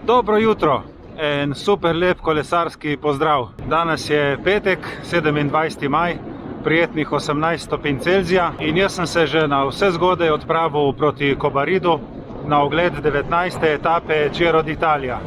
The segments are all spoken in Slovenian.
Dobro jutro, en super lep kolesarski pozdrav. Danes je petek, 27. maj, prijetnih 18 stopinj Celzija in jaz sem se že na vse zgodaj odpravil proti Kobaridu na ogled 19. etape Giro d'Italia.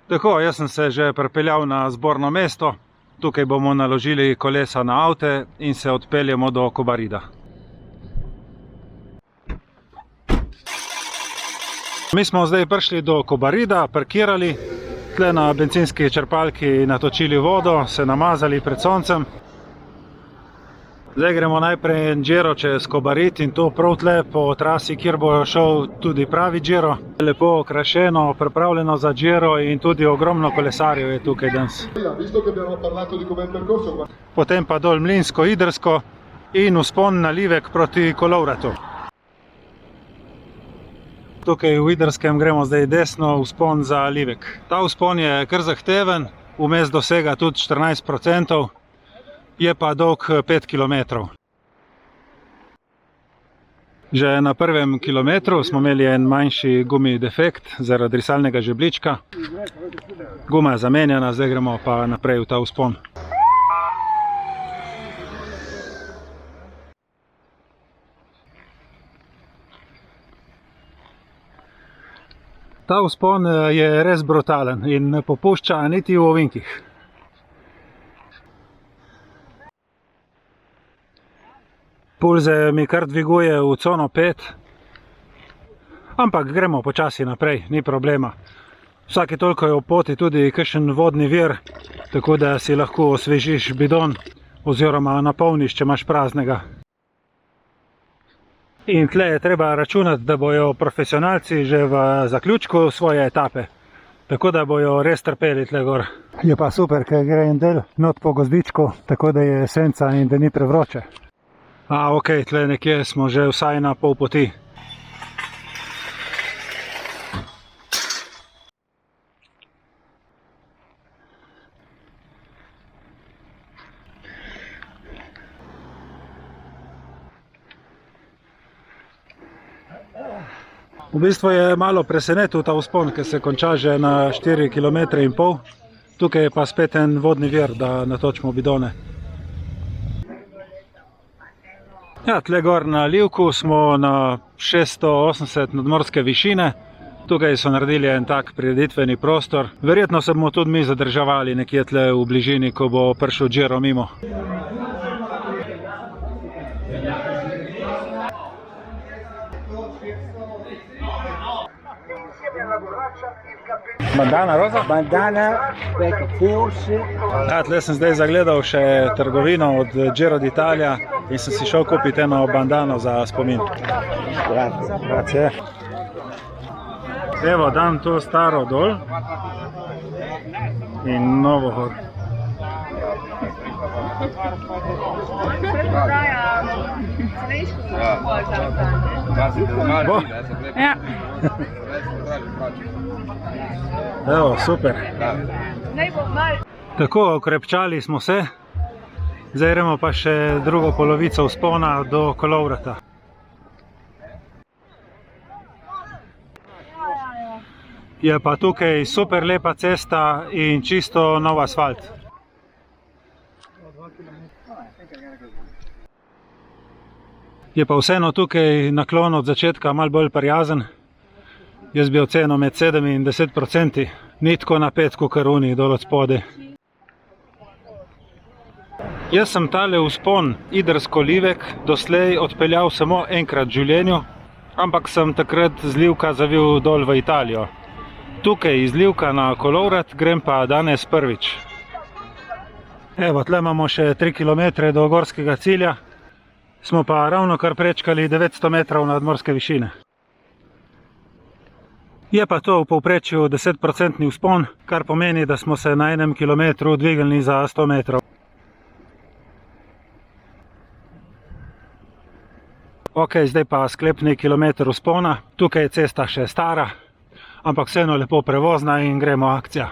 Tako, jaz sem se že pripeljal na zborno mesto, tukaj bomo naložili kolesa na avte in se odpeljemo do Kobarida. Mi smo zdaj prišli do Kobarida, parkirali, tle na bencinski črpalki natočili vodo, se namazali pred soncem. Zdaj gremo najprej en Giro čez Kobarid in to prav tle po trasi, kjer bo šel tudi pravi Giro. Lepo okrašeno, pripravljeno za Giro in tudi ogromno kolesarjev je tukaj danes. Potem pa dol Mlinsko-Idrsko in vzpon na Livek proti Kolovratu. Tukaj v Idrskem gremo zdaj desno, vzpon za Livek. Ta vzpon je kar zahteven, vmes dosega tudi 14%, je pa dolg 5 km. Že na prvem kilometru smo imeli en manjši gumi defekt zaradi risalnega žeblička. Guma je zamenjana, zdaj gremo pa naprej v ta vzpon. Ta vzpon je res brutalen in ne popušča niti v ovinkih. Pulze mi kar dviguje v cono 5, ampak gremo počasi naprej, ni problema. Vsake toliko je v poti tudi kakšen vodni vir, tako da si lahko osvežiš bidon oziroma napolniš, če imaš praznega. In tle je treba računati, da bojo profesionalci že v zaključku svoje etape, tako da bojo res trpeli tle gor. Je pa super, ker gre en del not po gozdičku, tako da je senca in da ni prevroče. Ok, tle nekje smo že vsaj na pol poti. V bistvu je malo presenetil ta vzpon, ker se konča že na 4,5 km. Tukaj je pa spet en vodni vir, da natočimo bidone. Ja, tle gor na Livku smo na 680 nadmorske višine. Tukaj so naredili en tak prireditveni prostor. Verjetno se bomo tudi mi zadržavali nekje tle v bližini, ko bo prišel Giro mimo. Bandana roza? Bandana, forse. Ja, tle sem zdaj zagledal še trgovino od Giro d'Italia in sem si šel kupiti eno bandano za spomin. Grazie. Evo, dam to staro dol in novo gor. Ja. Evo, super. Tako, okrepčali smo se. Zdaj gremo pa še drugo polovico vzpona do Kolovrata. Je pa tukaj super lepa cesta in čisto nov asfalt. Je pa vseeno tukaj naklon od začetka malo bolj prijazen. Jaz bi ocenil med 7 in 10%, ni tako napet kot karuni dol od spode. Jaz sem tale vzpon Idrsko-Livek doslej odpeljal samo enkrat v življenju, ampak sem takrat z Livka zavil dol v Italijo. Tukaj iz Livka na Kolovrat grem pa danes prvič. Evo, tle imamo še 3 km do gorskega cilja, smo pa ravno kar prečkali 900 metrov nadmorske višine. Je pa to v povprečju 10% vzpon, kar pomeni, da smo se na 1 kilometru dvignili za 100 metrov. Ok, zdaj pa sklepni kilometer vzpona. Tukaj je cesta še stara, ampak vseeno lepo prevozna in gremo akcija.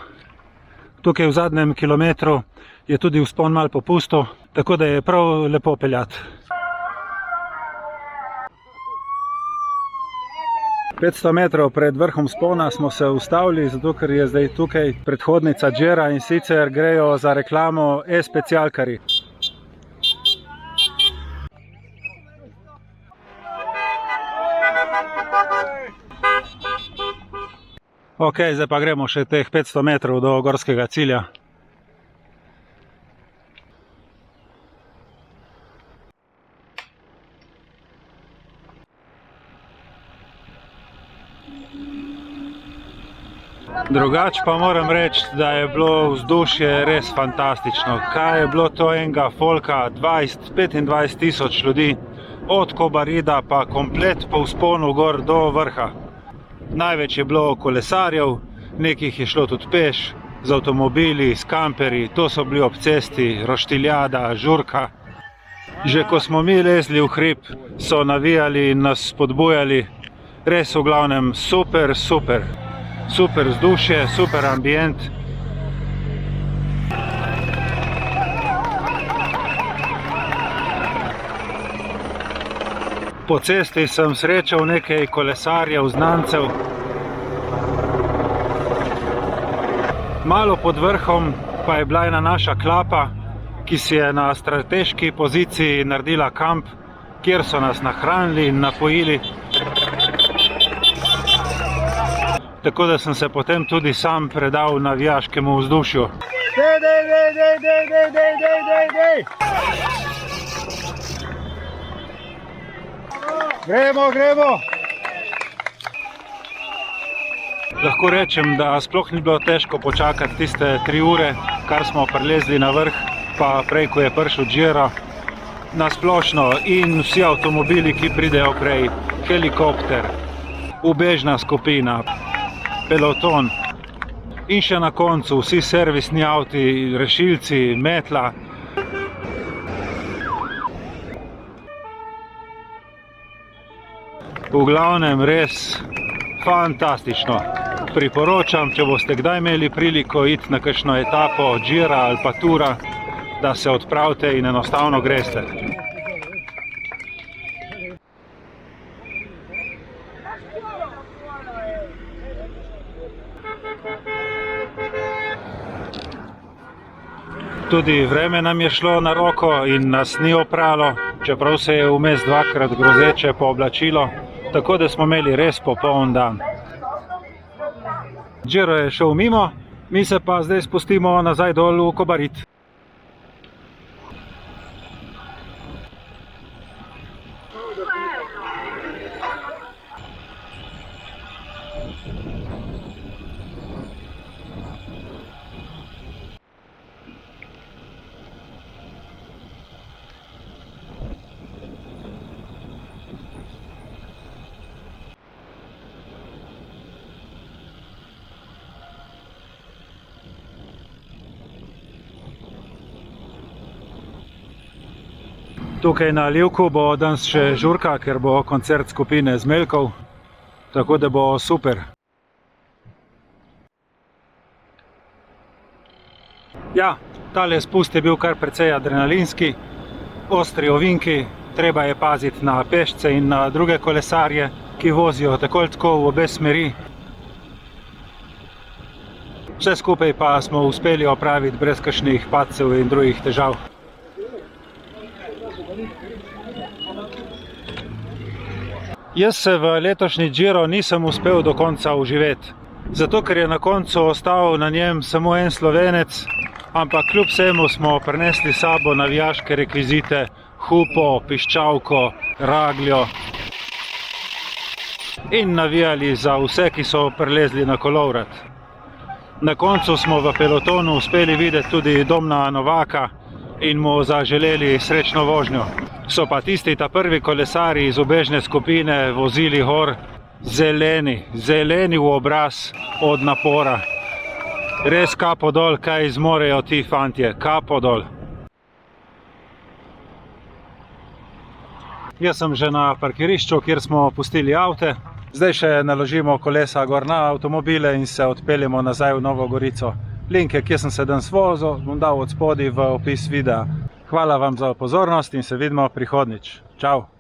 Tukaj v zadnjem kilometru je tudi vzpon malo popustil, tako da je prav lepo peljati. 500 metrov pred vrhom spona smo se ustavili, zato ker je zdaj tukaj predhodnica Džera in sicer grejo za reklamo e-specialkari. Ok, zdaj pa gremo še teh 500 metrov do gorskega cilja. Drugače pa moram reči, da je bilo vzdušje res fantastično. Kaj je bilo to enega folka, 20-25 tisoč ljudi, od Kobarida pa komplet po vzponu gor do vrha. Največ je bilo kolesarjev, nekih je šlo tudi peš, z avtomobili, s kamperji, to so bili ob cesti, roštiljada, žurka. Že ko smo mi lezli v hrib, so navijali in nas spodbujali. Res v glavnem super, super. Super vzdušje, super ambient. Po cesti sem srečal nekaj kolesarjev, znancev. Malo pod vrhom pa je bila ena naša klapa, ki si je na strateški poziciji naredila kamp, kjer so nas nahranili in napojili. Tako da sem se potem tudi sam predal navijaškemu vzdušju. Gremo, gremo! Lahko rečem, da sploh ni bilo težko počakati tiste 3 ure, kar smo prilezli na vrh, pa prej, ko je prišel Džero. Na splošno in vsi avtomobili, ki pridejo prej, helikopter, ubežna skupina, peloton in še na koncu vsi servisni avti, rešilci, metla. V glavnem res fantastično. Priporočam, če boste kdaj imeli priliko iti na kakšno etapo Džera ali pa Tura, da se odpravite in enostavno greste. Tudi vreme nam je šlo na roko in nas ni opralo, čeprav se je vmes 2-krat grozeče pooblačilo, tako da smo imeli res popoln dan. Džero je šel mimo, mi se pa zdaj spustimo nazaj dol v Kobarid. Tukaj na Livku bo danes še žurka, ker bo koncert skupine Zmeljkov, tako da bo super. Ja, tale spust je bil kar precej adrenalinski, ostri ovinki, treba je paziti na pešce in na druge kolesarje, ki vozijo tako ali tako v obe smeri. Vse skupaj pa smo uspeli opraviti brez kakšnih padcev in drugih težav. Jaz se v letošnji Džiro nisem uspel do konca uživeti, zato ker je na koncu ostal na njem samo en Slovenec, ampak kljub vsemu smo prinesli s sabo navijaške rekvizite, hupo, piščalko, ragljo in navijali za vse, ki so prilezli na kolovrat. Na koncu smo v pelotonu uspeli videti tudi Domna Novaka in mu zaželeli srečno vožnjo. So pa tisti ta prvi kolesari iz ubežne skupine vozili gor zeleni v obraz od napora. Res kapo dol, kaj zmorejo ti fantje, kapo dol. Jaz sem že na parkirišču, kjer smo pustili avte. Zdaj še naložimo kolesa gor na avtomobile in se odpeljemo nazaj v Novo Gorico. Linke, kjer sem se danes vozil, bom dal od spodaj v opis videa. Hvala vam za pozornost in se vidimo prihodnjič. Čau!